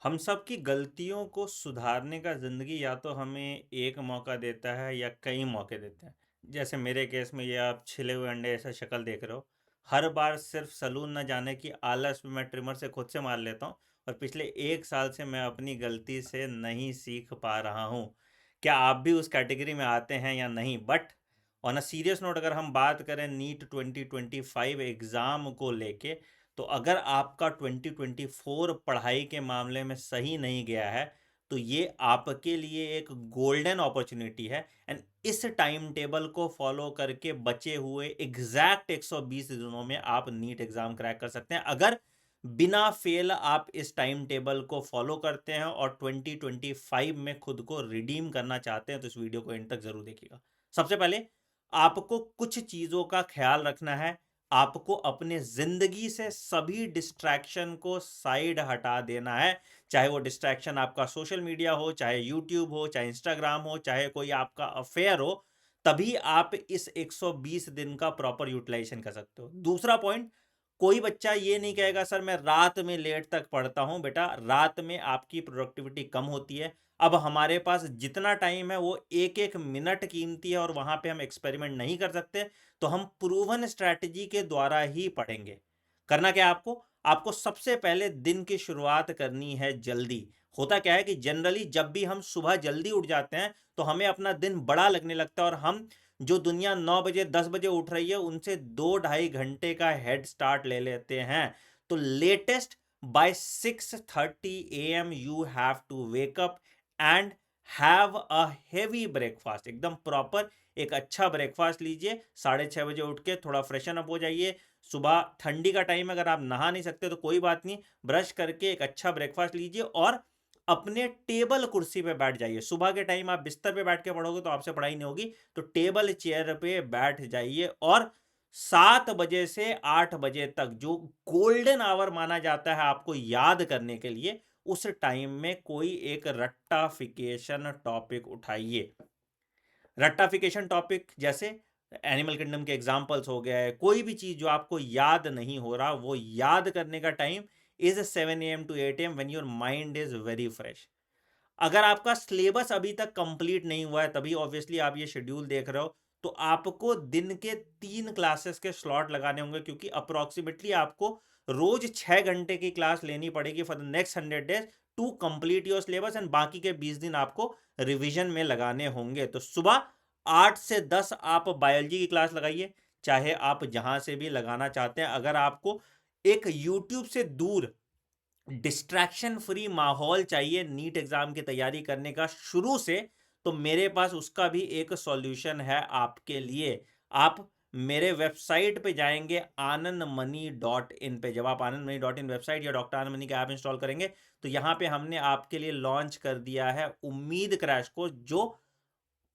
हम सब की गलतियों को सुधारने का ज़िंदगी या तो हमें एक मौका देता है या कई मौके देते हैं। जैसे मेरे केस में ये आप छिले हुए अंडे ऐसा शक्ल देख रहे हो। हर बार सिर्फ सलून न जाने की आलस में मैं ट्रिमर से खुद से मार लेता हूँ और पिछले 1 साल से मैं अपनी गलती से नहीं सीख पा रहा हूँ। क्या आप भी उस कैटेगरी में आते हैं या नहीं? But on a serious note अगर हम बात करें नीट 2025 एग्ज़ाम को लेके, तो अगर आपका 2024 पढ़ाई के मामले में सही नहीं गया है, तो ये आपके लिए एक गोल्डन अपॉर्चुनिटी है एंड इस टाइम टेबल को फॉलो करके बचे हुए एग्जैक्ट 120 दिनों में आप नीट एग्जाम क्रैक कर सकते हैं अगर बिना फेल आप इस टाइम टेबल को फॉलो करते हैं और 2025 में खुद को रिडीम करना चाहते हैं तो इस वीडियो को एंड तक जरूर देखिएगा। सबसे पहले आपको कुछ चीजों का ख्याल रखना है। आपको अपने जिंदगी से सभी डिस्ट्रैक्शन को साइड हटा देना है। चाहे वो डिस्ट्रैक्शन आपका सोशल मीडिया हो, चाहे यूट्यूब हो, चाहे इंस्टाग्राम हो, चाहे कोई आपका अफेयर हो, तभी आप इस 120 दिन का प्रॉपर यूटिलाइजेशन कर सकते हो। दूसरा पॉइंट, कोई बच्चा ये नहीं कहेगा सर मैं रात में लेट तक पढ़ता हूं। बेटा, रात में आपकी प्रोडक्टिविटी कम होती है। अब हमारे पास जितना टाइम है वो एक एक मिनट कीमती है और वहां पे हम एक्सपेरिमेंट नहीं कर सकते। तो हम प्रूवन स्ट्रैटेजी के द्वारा ही पढ़ेंगे। करना क्या है आपको? आपको सबसे पहले दिन की शुरुआत करनी है जल्दी। होता क्या है कि जनरली जब भी हम सुबह जल्दी उठ जाते हैं तो हमें अपना दिन बड़ा लगने लगता है और हम जो दुनिया 9 बजे 10 बजे उठ रही है उनसे 2 ढाई घंटे का हेड स्टार्ट ले लेते हैं। तो latest by 6:30 AM you have to wake up and have a heavy breakfast. एकदम प्रॉपर एक अच्छा ब्रेकफास्ट लीजिए। 6:30 बजे उठ के थोड़ा फ्रेशन अप हो जाइए। सुबह ठंडी का टाइम अगर आप नहा नहीं सकते तो कोई बात नहीं, ब्रश करके एक अच्छा ब्रेकफास्ट लीजिए और अपने टेबल कुर्सी पे बैठ जाइए। सुबह के टाइम आप बिस्तर पे बैठ के पढ़ोगे तो आपसे पढ़ाई नहीं होगी। तो टेबल चेयर पे बैठ जाइए और 7 बजे से 8 बजे तक जो गोल्डन आवर माना जाता है आपको याद करने के लिए, उस टाइम में कोई एक रट्टाफिकेशन टॉपिक उठाइए। रट्टाफिकेशन टॉपिक जैसे एनिमल किंगडम के एग्जांपल्स हो गया है। कोई भी चीज जो आपको याद नहीं हो रहा, वो याद करने का time is 7 AM to 8 AM when your mind is very fresh. अगर आपका सिलेबस अभी तक कंप्लीट नहीं हुआ है, तभी ऑब्वियसली आप ये शेड्यूल देख रहे हो, तो आपको दिन के 3 क्लासेस के स्लॉट लगाने होंगे क्योंकि अप्रोक्सीमेटली आपको रोज 6 घंटे की क्लास लेनी पड़ेगी for the next 100 days to complete your syllabus and बाकी के 20 दिन आपको रिवीजन में लगाने होंगे। तो सुबह 8 से 10 आप बायोलॉजी की क्लास लगाइए, चाहे आप जहां से भी लगाना चाहते हैं। अगर आपको एक यूट्यूब से दूर डिस्ट्रैक्शन फ्री माहौल चाहिए नीट एग्जाम की तैयारी करने का शुरू से, तो मेरे पास उसका भी एक सॉल्यूशन है आपके लिए। आप मेरे वेबसाइट पे जाएंगे anandmoney.in पे। जब आप anandmoney.in वेबसाइट या डॉक्टर आनंद मनी का ऐप इंस्टॉल करेंगे तो यहां पे हमने आपके लिए लॉन्च कर दिया है उम्मीद क्रैश कोर्स, जो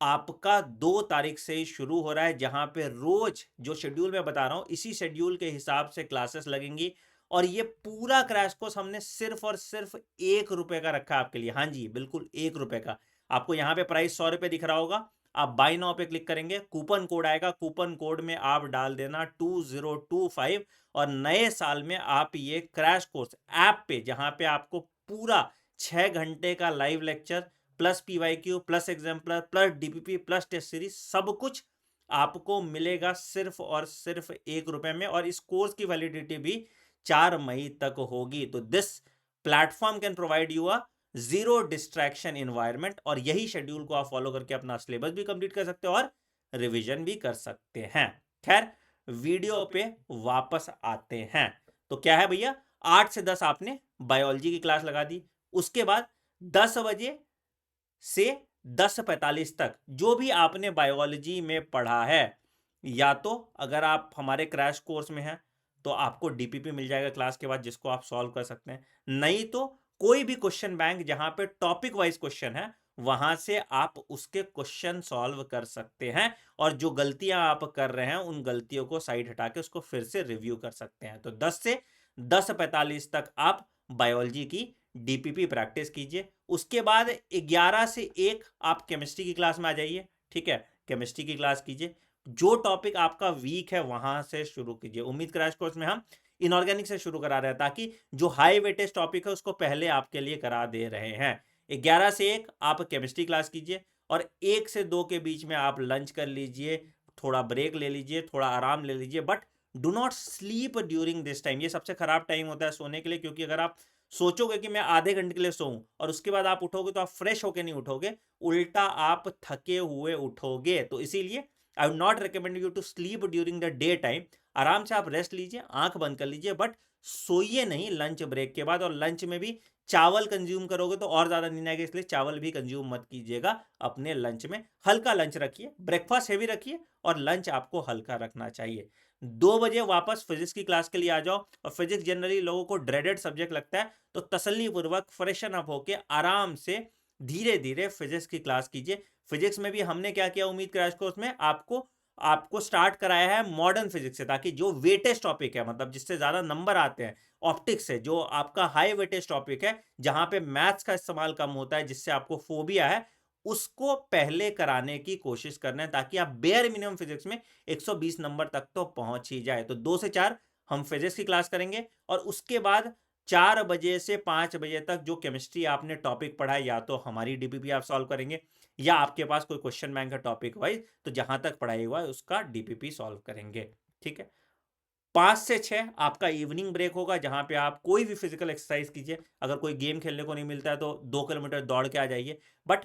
आपका 2 तारीख से ही शुरू हो रहा है। जहां पे रोज जो शेड्यूल मैं बता रहा हूं इसी शेड्यूल के हिसाब से क्लासेस लगेंगी और ये पूरा क्रैश कोर्स हमने सिर्फ और सिर्फ 1 रुपए का रखा है आपके लिए। हाँ जी, बिल्कुल 1 रुपए का। आपको यहाँ पे प्राइस 100 रुपए दिख रहा होगा। आप बाय नाउ पे क्लिक करेंगे, कूपन कोड आएगा, कूपन कोड में आप डाल देना 2025 और नए साल में आप ये क्रैश कोर्स ऐप पे, जहां पे आपको पूरा 6 घंटे का live lecture plus PYQ plus exemplar plus DPP plus test series, सब कुछ आपको मिलेगा सिर्फ और सिर्फ 1 रुपए में। और इस कोर्स की वैलिडिटी भी 4 मई तक होगी। तो this platform can provide you a zero distraction environment और यही शेड्यूल को आप फॉलो करके अपना सिलेबस भी कंप्लीट कर सकते हो और रिवीजन भी कर सकते हैं। खैर, वीडियो पे वापस आते हैं। तो क्या है भैया, 8 से 10 आपने बायोलॉजी की क्लास लगा दी। उसके बाद 10 बजे से 10:45 तक जो भी आपने बायोलॉजी में पढ़ा है, या तो अगर आप हमारे क्रैश कोर्स में हैं तो आपको डीपीपी मिल जाएगा क्लास के बाद, जिसको आप सॉल्व कर सकते हैं। नहीं तो कोई भी क्वेश्चन बैंक जहां पे टॉपिक वाइज क्वेश्चन है, वहां से आप उसके क्वेश्चन सॉल्व कर सकते हैं और जो गलतियां आप कर रहे हैं उन गलतियों को साइड हटा के उसको फिर से रिव्यू कर सकते हैं। तो 10 से 10:45 तक आप बायोलॉजी की डीपीपी प्रैक्टिस कीजिए। उसके बाद 11 से 1 आप केमिस्ट्री की क्लास में आ जाइए। ठीक है, केमिस्ट्री की क्लास कीजिए। जो टॉपिक आपका वीक है वहां से शुरू कीजिए। उम्मीद क्रैश कोर्स में हम इनऑर्गेनिक से शुरू करा रहे हैं ताकि जो हाई वेटेज टॉपिक है उसको पहले आपके लिए करा दे रहे हैं। 11 से 1 आप केमिस्ट्री क्लास कीजिए और 1 से 2 के बीच में आप लंच कर लीजिए, थोड़ा ब्रेक ले लीजिए, थोड़ा आराम ले लीजिए, but do not sleep during this time. ये सबसे खराब टाइम होता है सोने के लिए, क्योंकि अगर आप सोचोगे कि मैं आधे घंटे के लिए सोऊं और उसके बाद आप उठोगे तो आप फ्रेश होके नहीं उठोगे, उल्टा आप थके हुए उठोगे। तो इसीलिए I would not recommend you to sleep during the day time. आराम से आप रेस्ट लीजिए, आंख बंद कर लीजिए, बट सोइए नहीं लंच ब्रेक के बाद। और लंच में भी चावल कंज्यूम करोगे तो और ज्यादा नींद आएगी, इसलिए चावल भी कंज्यूम मत कीजिएगा अपने लंच में। हल्का लंच रखिए, ब्रेकफास्ट हेवी रखिए और लंच आपको हल्का रखना चाहिए। 2 बजे वापस फिजिक्स की क्लास के लिए आ जाओ। और फिजिक्स जनरली लोगों को ड्रेडेड सब्जेक्ट लगता है, तो तसल्ली पूर्वक फ्रेशन अप होके आराम से धीरे धीरे फिजिक्स की क्लास कीजिए। फिजिक्स में भी हमने क्या किया उम्मीद क्रैश कोर्स में, आपको आपको स्टार्ट कराया है मॉडर्न फिजिक्स से, ताकि जो वेटेज टॉपिक है, मतलब जिससे ज्यादा नंबर आते हैं, ऑप्टिक्स से, जो आपका हाई वेटेज टॉपिक है, जहां पे मैथ्स का इस्तेमाल कम होता है, जिससे आपको फोबिया है, उसको पहले कराने की कोशिश करना है, ताकि आप बेयर मिनिमम फिजिक्स में 120 नंबर तक तो पहुंच ही जाए। तो 2 से 4 हम फिजिक्स की क्लास करेंगे और उसके बाद 4 बजे से 5 बजे तक जो केमिस्ट्री आपने टॉपिक पढ़ा है, या तो हमारी डीपीपी आप सॉल्व करेंगे या आपके पास कोई क्वेश्चन बैंक है टॉपिक वाइज, तो जहां तक पढ़ाई हुआ है उसका डीपीपी सॉल्व करेंगे। ठीक है। 5 से 6 आपका इवनिंग ब्रेक होगा, जहां पे आप कोई भी फिजिकल एक्सरसाइज कीजिए। अगर कोई गेम खेलने को नहीं मिलता है तो 2 किलोमीटर दौड़ के आ जाइए, बट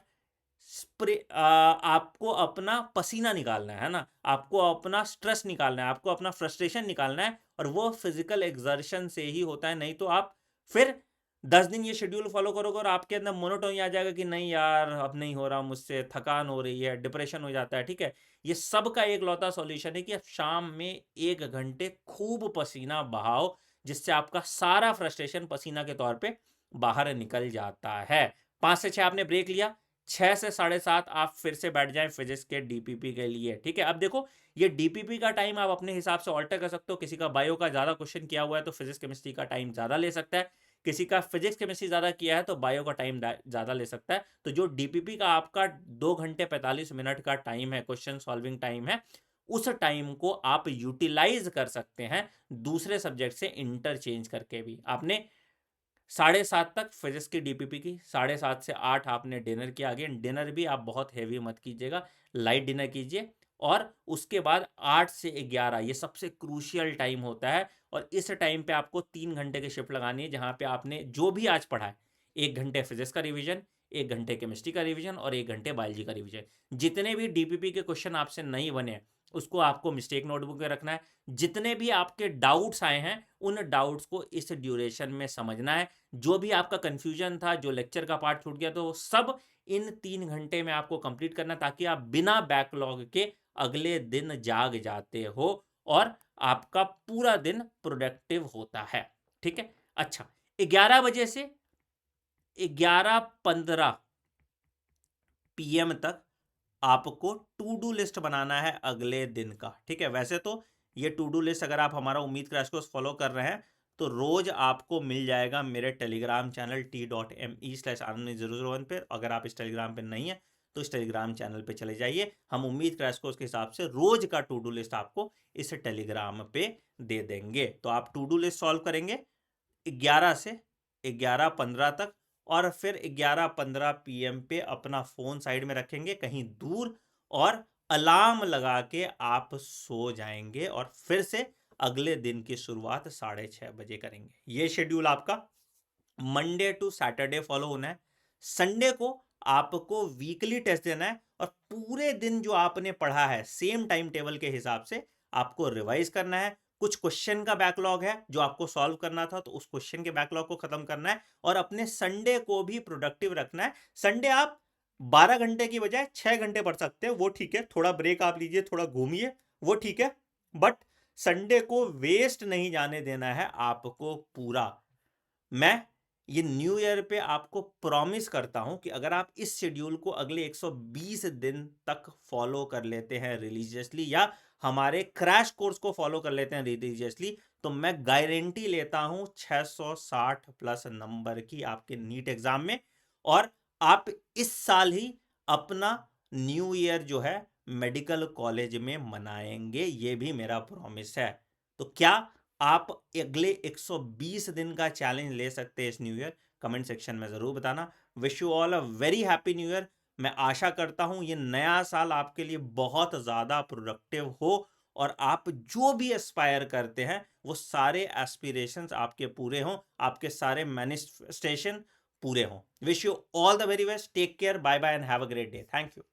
आपको अपना पसीना निकालना है ना, आपको अपना स्ट्रेस निकालना है, आपको अपना फ्रस्ट्रेशन निकालना है, और वो फिजिकल एक्सर्शन से ही होता है। नहीं तो आप फिर 10 दिन ये शेड्यूल फॉलो करोगे और आपके अंदर मोनोटोनी आ जाएगा कि नहीं यार अब नहीं हो रहा मुझसे, थकान हो रही है, डिप्रेशन हो जाता है। ठीक है, ये सब का एक लौता सॉल्यूशन है कि आप शाम में 1 घंटे खूब पसीना बहाओ, जिससे आपका सारा फ्रस्ट्रेशन पसीना के तौर पे बाहर निकल जाता है। 5 से 6 आपने ब्रेक लिया, 6 से 7:30 आप फिर से बैठ जाएं फिजिक्स के डीपीपी के लिए। ठीक है, अब देखो ये डीपीपी का टाइम आप अपने हिसाब से ऑल्टर कर सकते हो। किसी का बायो का ज्यादा क्वेश्चन किया हुआ है तो फिजिक्स केमिस्ट्री का टाइम ज्यादा ले सकता है, किसी का फिजिक्स केमिस्ट्री ज्यादा किया है तो बायो का टाइम ज्यादा ले सकता है। तो जो डीपीपी का आपका 2 घंटे 45 मिनट का टाइम है, क्वेश्चन सॉल्विंग टाइम है, उस टाइम को आप यूटिलाइज कर सकते हैं दूसरे सब्जेक्ट से इंटरचेंज करके भी। आपने 7:30 तक फिजिक्स की डीपीपी की, 7:30 से 8 आपने डिनर किया। अगेन डिनर भी आप बहुत हैवी मत कीजिएगा, लाइट डिनर कीजिए। और उसके बाद 8 से 11 ये सबसे क्रूशियल टाइम होता है, और इस टाइम पे आपको 3 घंटे की शिफ्ट लगानी है, जहां पे आपने जो भी आज पढ़ा है, 1 घंटे फिजिक्स का रिवीजन, 1 घंटे केमिस्ट्री का रिवीजन और 1 घंटे बायोलॉजी का रिवीजन। जितने भी डीपीपी के क्वेश्चन आपसे नहीं बने उसको आपको मिस्टेक नोटबुक में रखना है। जितने भी आपके डाउट्स आए हैं उन डाउट्स को इस ड्यूरेशन में समझना है। जो भी आपका कंफ्यूजन था, जो लेक्चर का पार्ट छूट गया, तो सब इन 3 घंटे में आपको कंप्लीट करना, ताकि आप बिना बैकलॉग के अगले दिन जाग जाते हो और आपका पूरा दिन प्रोडक्टिव होता है। ठीक है, अच्छा, 11 बजे से 11:15 पीएम तक आपको टू डू लिस्ट बनाना है अगले दिन का। ठीक है, वैसे तो ये टू डू लिस्ट अगर आप हमारा उम्मीद क्रैश कोर्स फॉलो कर रहे हैं तो रोज आपको मिल जाएगा मेरे टेलीग्राम चैनल t.me/anand001 पे। अगर आप इस टेलीग्राम पे नहीं है तो इस टेलीग्राम चैनल पे चले जाइए। हम उम्मीद क्रैश कोर्स के हिसाब से रोज का टू डू लिस्ट आपको इस टेलीग्राम पे दे देंगे। तो आप टू डू लिस्ट सॉल्व करेंगे 11 से 11:15 तक, और फिर 11:15 पीएम पे अपना फोन साइड में रखेंगे कहीं दूर, और अलार्म लगा के आप सो जाएंगे, और फिर से अगले दिन की शुरुआत 6:30 बजे करेंगे। ये शेड्यूल आपका मंडे टू सैटरडे फॉलो होना है। संडे को आपको वीकली टेस्ट देना है, और पूरे दिन जो आपने पढ़ा है सेम टाइम टेबल के हिसाब से आपको रिवाइज करना है। कुछ क्वेश्चन का बैकलॉग है जो आपको सॉल्व करना था, तो उस क्वेश्चन के बैकलॉग को खत्म करना है, और अपने संडे को भी प्रोडक्टिव रखना है। संडे आप 12 घंटे की बजाय 6 घंटे पढ़ सकते हैं, वो ठीक है। थोड़ा ब्रेक आप लीजिए, थोड़ा घूमिए, वो ठीक है, बट संडे को वेस्ट नहीं जाने देना है आपको पूरा। मैं ये न्यू ईयर पे आपको प्रॉमिस करता हूं कि अगर आप इस शेड्यूल को अगले 120 दिन तक फॉलो कर लेते हैं रिलीजियसली, या हमारे क्रैश कोर्स को फॉलो कर लेते हैं रिलीजियसली, तो मैं गारंटी लेता हूं 660 प्लस नंबर की आपके नीट एग्जाम में। और आप इस साल ही अपना न्यू ईयर जो है मेडिकल कॉलेज में मनाएंगे, ये भी मेरा प्रॉमिस है। तो क्या आप अगले 120 दिन का चैलेंज ले सकते हैं इस न्यू ईयर। कमेंट सेक्शन में ज़रूर बताना। Wish you all a very happy new year. मैं आशा करता हूँ ये नया साल आपके लिए बहुत ज़्यादा प्रोडक्टिव हो और आप जो भी एस्पायर करते हैं, वो सारे एस्पिरेशंस आपके पूरे हों, आपके सारे मैनिफेस्टेशन पूरे हों। Wish you all the very best. Take care, bye bye and have a great day. Thank you.